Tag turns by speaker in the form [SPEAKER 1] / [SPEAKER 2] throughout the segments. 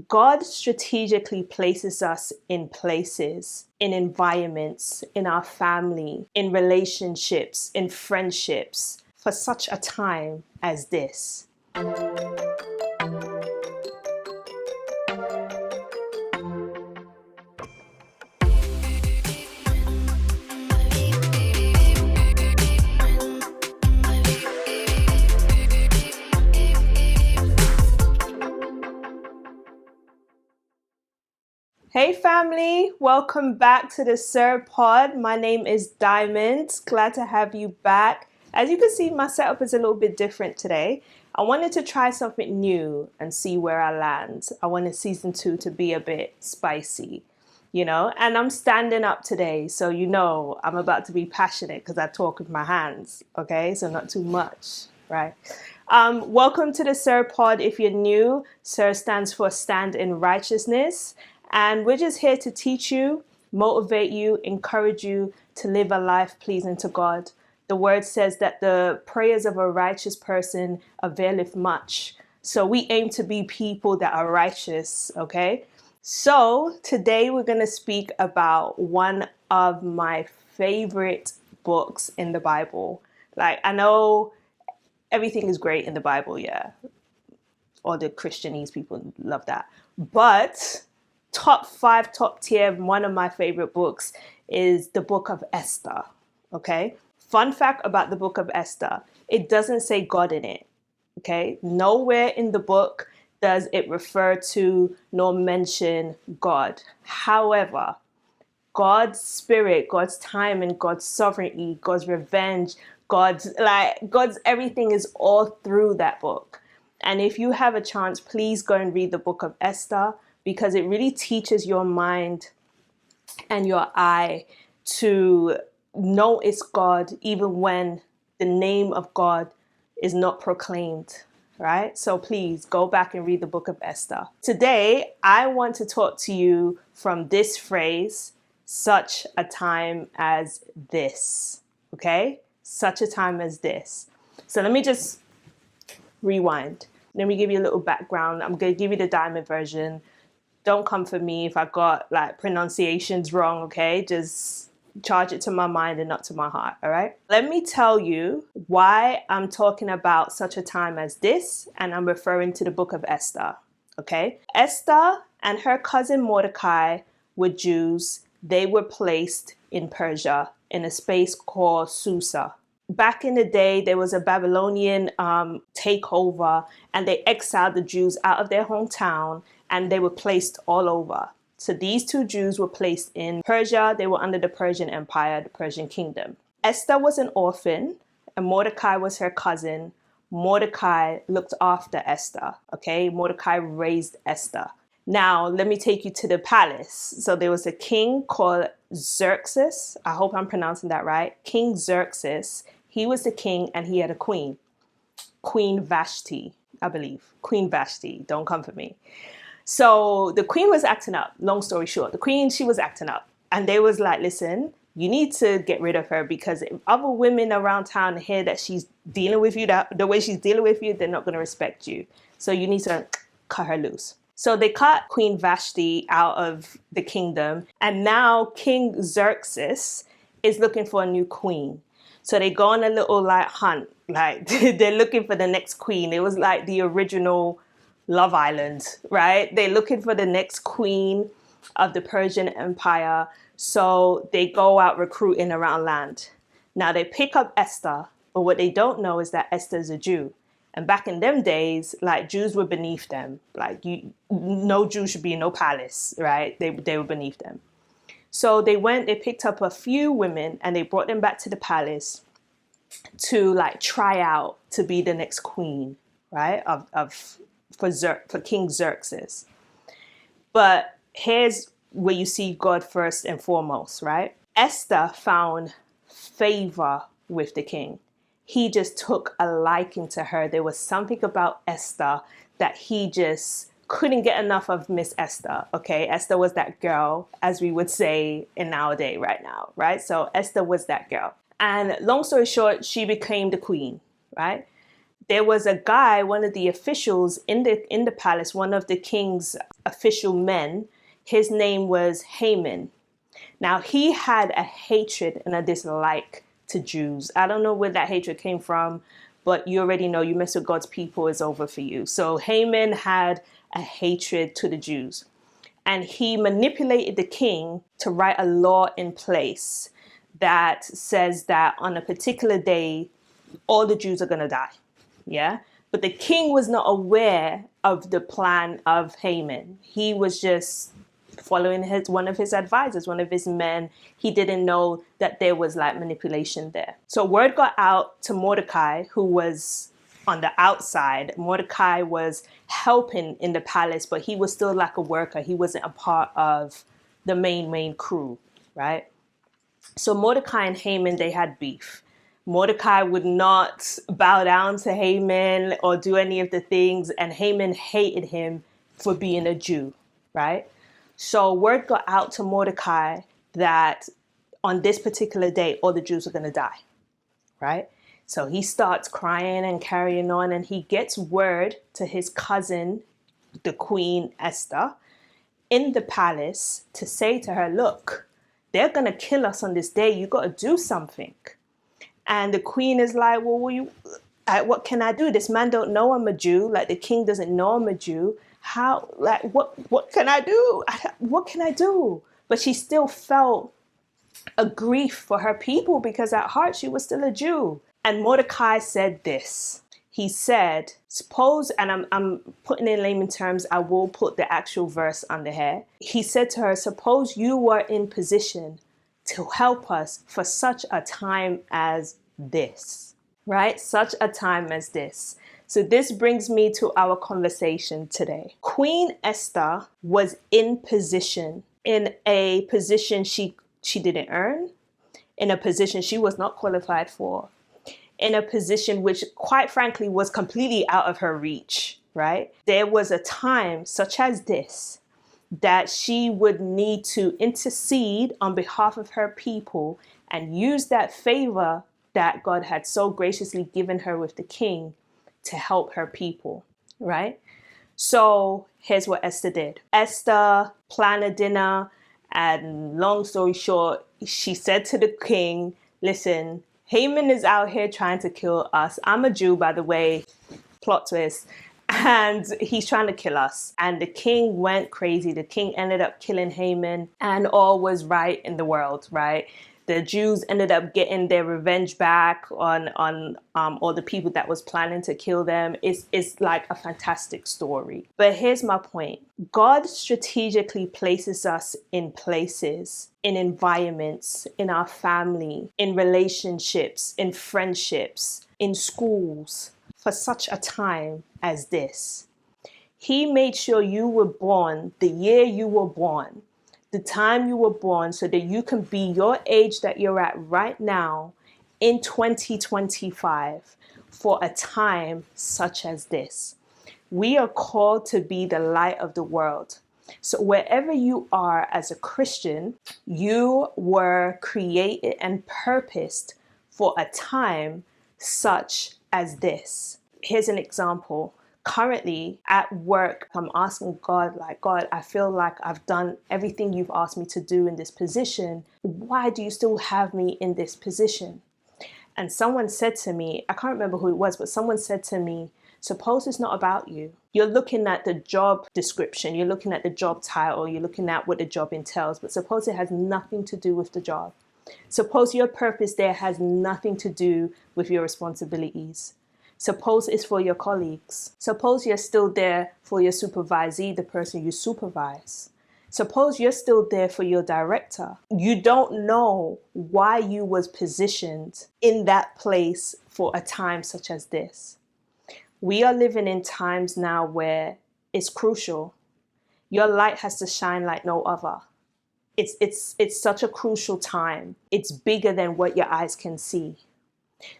[SPEAKER 1] God strategically places us in places, in environments, in our family, in relationships, in friendships, for such a time as this. Hey family, welcome back to the Sir Pod. My name is Diamond. Glad to have you back. As you can see, my setup is a little bit different today. I wanted to try something new and see where I land. I wanted season 2 to be a bit spicy, and I'm standing up today, so I'm about to be passionate because I talk with my hands, okay? So not too much, right? Welcome to the Sir Pod. If you're new, Sir stands for Stand in Righteousness. And we're just here to teach you, motivate you, encourage you to live a life pleasing to God. The word says that the prayers of a righteous person availeth much. So we aim to be people that are righteous, okay? So today we're going to speak about one of my favorite books in the Bible. Like, I know everything is great in the Bible, yeah. All the Christianese people love that. But top 5, top tier, one of my favorite books is the Book of Esther, okay? Fun fact about the Book of Esther, it doesn't say God in it, okay? Nowhere in the book does it refer to nor mention God. However, God's spirit, God's time, and God's sovereignty, God's revenge, God's everything is all through that book. And if you have a chance, please go and read the Book of Esther, because it really teaches your mind and your eye to know it's God, even when the name of God is not proclaimed, right? So please go back and read the Book of Esther. Today, I want to talk to you from this phrase, such a time as this, okay? Such a time as this. So let me just rewind. Let me give you a little background. I'm going to give you the Diamond version. Don't come for me if I got pronunciations wrong, okay? Just charge it to my mind and not to my heart, all right? Let me tell you why I'm talking about such a time as this, and I'm referring to the Book of Esther, okay? Esther and her cousin Mordecai were Jews. They were placed in Persia in a space called Susa. Back in the day, there was a Babylonian takeover, and they exiled the Jews out of their hometown, and they were placed all over. So these two Jews were placed in Persia. They were under the Persian Empire, the Persian kingdom. Esther was an orphan, and Mordecai was her cousin. Mordecai looked after Esther, okay? Mordecai raised Esther. Now, let me take you to the palace. So there was a king called Xerxes. I hope I'm pronouncing that right. King Xerxes. He was the king, and he had a queen. Queen Vashti, I believe. Queen Vashti. Don't come for me. So the queen was acting up. Long story short, the queen, she was acting up. And they was like, listen, you need to get rid of her, because if other women around town hear that she's dealing with you, the way she's dealing with you, they're not going to respect you. So you need to cut her loose. So they cut Queen Vashti out of the kingdom. And now King Xerxes is looking for a new queen. So they go on a little hunt. They're looking for the next queen. It was like the original Love Island, right? They're looking for the next queen of the Persian Empire. So they go out recruiting around land. Now they pick up Esther, but what they don't know is that Esther's a Jew. And back in them days, Jews were beneath them. No Jew should be in no palace, right? They were beneath them. So they picked up a few women, and they brought them back to the palace to try out to be the next queen, right? For King Xerxes. But here's where you see God first and foremost, right? Esther found favor with the king. He just took a liking to her. There was something about Esther that he just couldn't get enough of. Miss Esther, okay? Esther was that girl, as we would say in nowadays right now, right? So Esther was that girl. And long story short, she became the queen, right? there was a guy, one of the officials in the palace, one of the king's official men. His name was Haman. Now, he had a hatred and a dislike to Jews. I don't know where that hatred came from, but you already know, you mess with God's people, it's over for you. So Haman had a hatred to the Jews. And he manipulated the king to write a law in place that says that on a particular day, all the Jews are going to die. Yeah. But the king was not aware of the plan of Haman. He was just following one of his advisors, one of his men. He didn't know that there was like manipulation there. So word got out to Mordecai, who was on the outside. Mordecai was helping in the palace, but he was still like a worker. He wasn't a part of the main crew, right? So Mordecai and Haman, they had beef. Mordecai would not bow down to Haman or do any of the things, and Haman hated him for being a Jew, right? So word got out to Mordecai that on this particular day, all the Jews are going to die, right? So he starts crying and carrying on, and he gets word to his cousin, the Queen Esther, in the palace to say to her, look, they're going to kill us on this day. You got to do something. And the queen is like, well, what can I do? This man don't know I'm a Jew. Like, the king doesn't know I'm a Jew. How, like, what can I do? What can I do? But she still felt a grief for her people because at heart she was still a Jew. And Mordecai said this. He said, suppose, and I'm putting in layman terms, I will put the actual verse under here. He said to her, suppose you were in position to help us for such a time as this, right? Such a time as this. So this brings me to our conversation today. Queen Esther was in a position she didn't earn, in a position she was not qualified for, in a position which, quite frankly, was completely out of her reach, right? There was a time such as this that she would need to intercede on behalf of her people and use that favor that God had so graciously given her with the king to help her people, right? So here's what Esther did. Esther planned a dinner, and long story short, she said to the king, listen, Haman is out here trying to kill us. I'm a Jew, by the way, plot twist. And he's trying to kill us. And the king went crazy. The king ended up killing Haman, and all was right in the world, right? The Jews ended up getting their revenge back on all the people that was planning to kill them. It's like a fantastic story. But here's my point. God strategically places us in places, in environments, in our family, in relationships, in friendships, in schools, for such a time as this. He made sure you were born the year you were born, the time you were born, so that you can be your age that you're at right now in 2025 for a time such as this. We are called to be the light of the world. So wherever you are as a Christian, you were created and purposed for a time such as this. Here's an example. Currently at work, I'm asking God, like, God, I feel like I've done everything you've asked me to do in this position. Why do you still have me in this position? And someone said to me, I can't remember who it was, but someone said to me, suppose it's not about you. You're looking at the job description, you're looking at the job title, you're looking at what the job entails, but suppose it has nothing to do with the job. Suppose your purpose there has nothing to do with your responsibilities. Suppose it's for your colleagues. Suppose you're still there for your supervisee, the person you supervise. Suppose you're still there for your director. You don't know why you was positioned in that place for a time such as this. We are living in times now where it's crucial. Your light has to shine like no other. It's such a crucial time. It's bigger than what your eyes can see.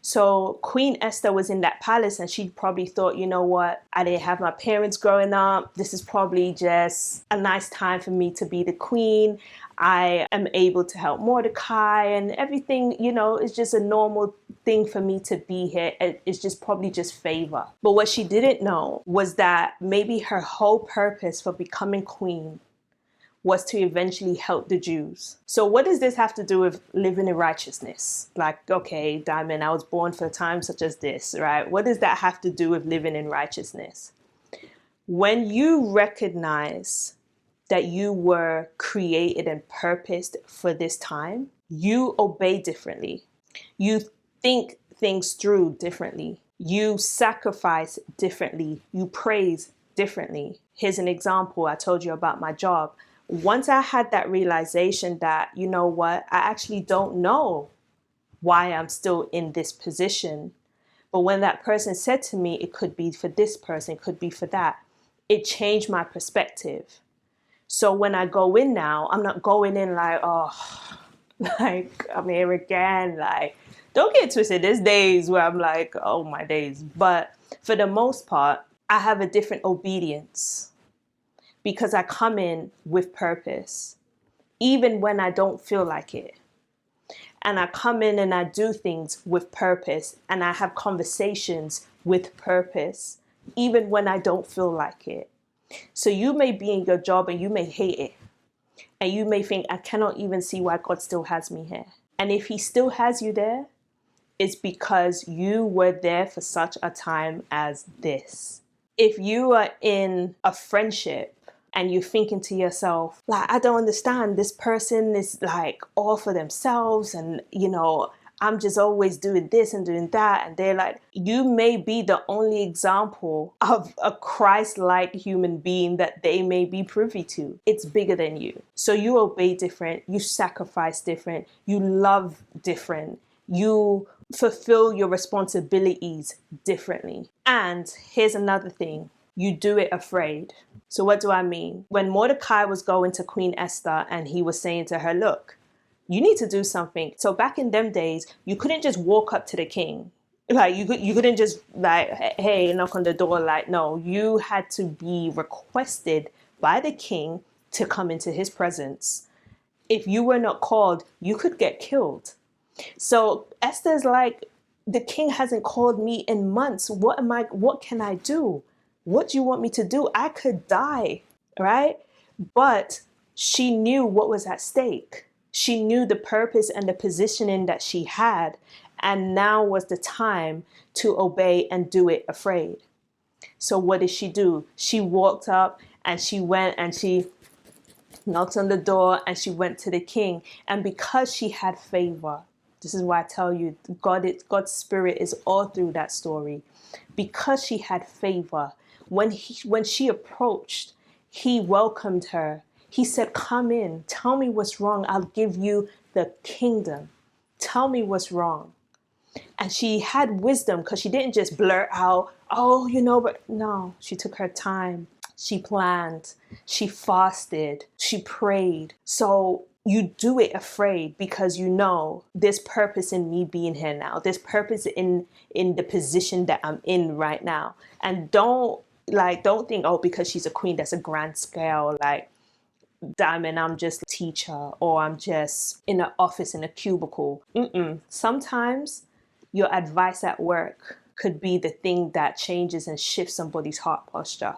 [SPEAKER 1] So Queen Esther was in that palace and she probably thought, you know what, I didn't have my parents growing up. This is probably just a nice time for me to be the queen. I am able to help Mordecai and everything, is just a normal thing for me to be here. It's just probably just favor. But what she didn't know was that maybe her whole purpose for becoming queen was to eventually help the Jews. So what does this have to do with living in righteousness? Like, okay, Diamond, I was born for a time such as this, right? What does that have to do with living in righteousness? When you recognize that you were created and purposed for this time, you obey differently. You think things through differently. You sacrifice differently. You praise differently. Here's an example. I told you about my job. Once I had that realization that, you know what, I actually don't know why I'm still in this position. But when that person said to me, it could be for this person, it could be for that, it changed my perspective. So when I go in now, I'm not going in like, oh, like I'm here again. Like, don't get twisted. There's days where I'm like, oh my days. But for the most part, I have a different obedience because I come in with purpose, even when I don't feel like it. And I come in and I do things with purpose and I have conversations with purpose, even when I don't feel like it. So you may be in your job and you may hate it. And you may think, I cannot even see why God still has me here. And if he still has you there, it's because you were there for such a time as this. If you are in a friendship and you're thinking to yourself, like, I don't understand, this person is like all for themselves and, I'm just always doing this and doing that. And they're like, you may be the only example of a Christ-like human being that they may be privy to. It's bigger than you. So you obey different, you sacrifice different, you love different, you fulfill your responsibilities differently. And here's another thing, you do it afraid. So what do I mean? When Mordecai was going to Queen Esther and he was saying to her, look, you need to do something. So back in them days, you couldn't just walk up to the king. Like you couldn't just like, hey, knock on the door. Like, no, you had to be requested by the king to come into his presence. If you were not called, you could get killed. So Esther's like, the king hasn't called me in months. What can I do? What do you want me to do? I could die, right? But she knew what was at stake. She knew the purpose and the positioning that she had, and now was the time to obey and do it afraid. So what did she do? She walked up and she went and she knocked on the door and she went to the king. And because she had favor, this is why I tell you, God's spirit is all through that story. Because she had favor, when she approached, he welcomed her. He said, come in, tell me what's wrong. I'll give you the kingdom. Tell me what's wrong. And she had wisdom because she didn't just blurt out, oh, but no, she took her time. She planned, she fasted, she prayed. So you do it afraid because you know there's purpose in me being here now. There's purpose in the position that I'm in right now. And don't think, oh, because she's a queen, that's a grand scale. Like, Diamond, I'm just a teacher or I'm just in an office in a cubicle. Sometimes your advice at work could be the thing that changes and shifts somebody's heart posture.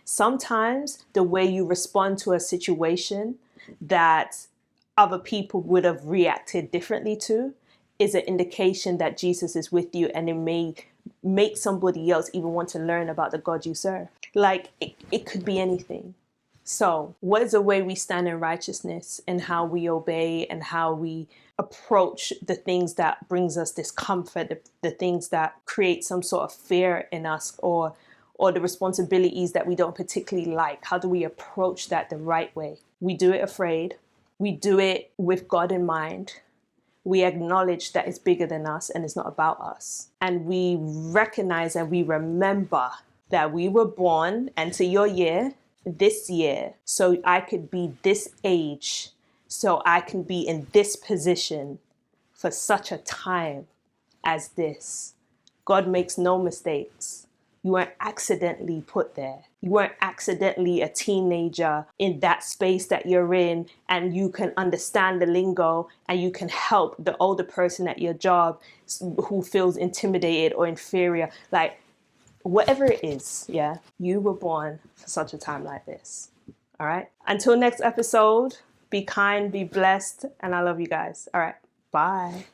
[SPEAKER 1] Sometimes the way you respond to a situation that other people would have reacted differently to is an indication that Jesus is with you, and it may make somebody else even want to learn about the God you serve. Like, it could be anything. So what is the way we stand in righteousness and how we obey and how we approach the things that brings us discomfort, the things that create some sort of fear in us, or the responsibilities that we don't particularly like? How do we approach that the right way? We do it afraid. We do it with God in mind. We acknowledge that it's bigger than us and it's not about us. And we recognize and we remember that we were born, and to your year, this year, so I could be this age, so I can be in this position for such a time as this. God makes no mistakes. You weren't accidentally put there. You weren't accidentally a teenager in that space that you're in, and you can understand the lingo and you can help the older person at your job who feels intimidated or inferior. Like, whatever it is, yeah, you were born for such a time like this. All right. Until next episode, be kind, be blessed, and I love you guys. All right. Bye.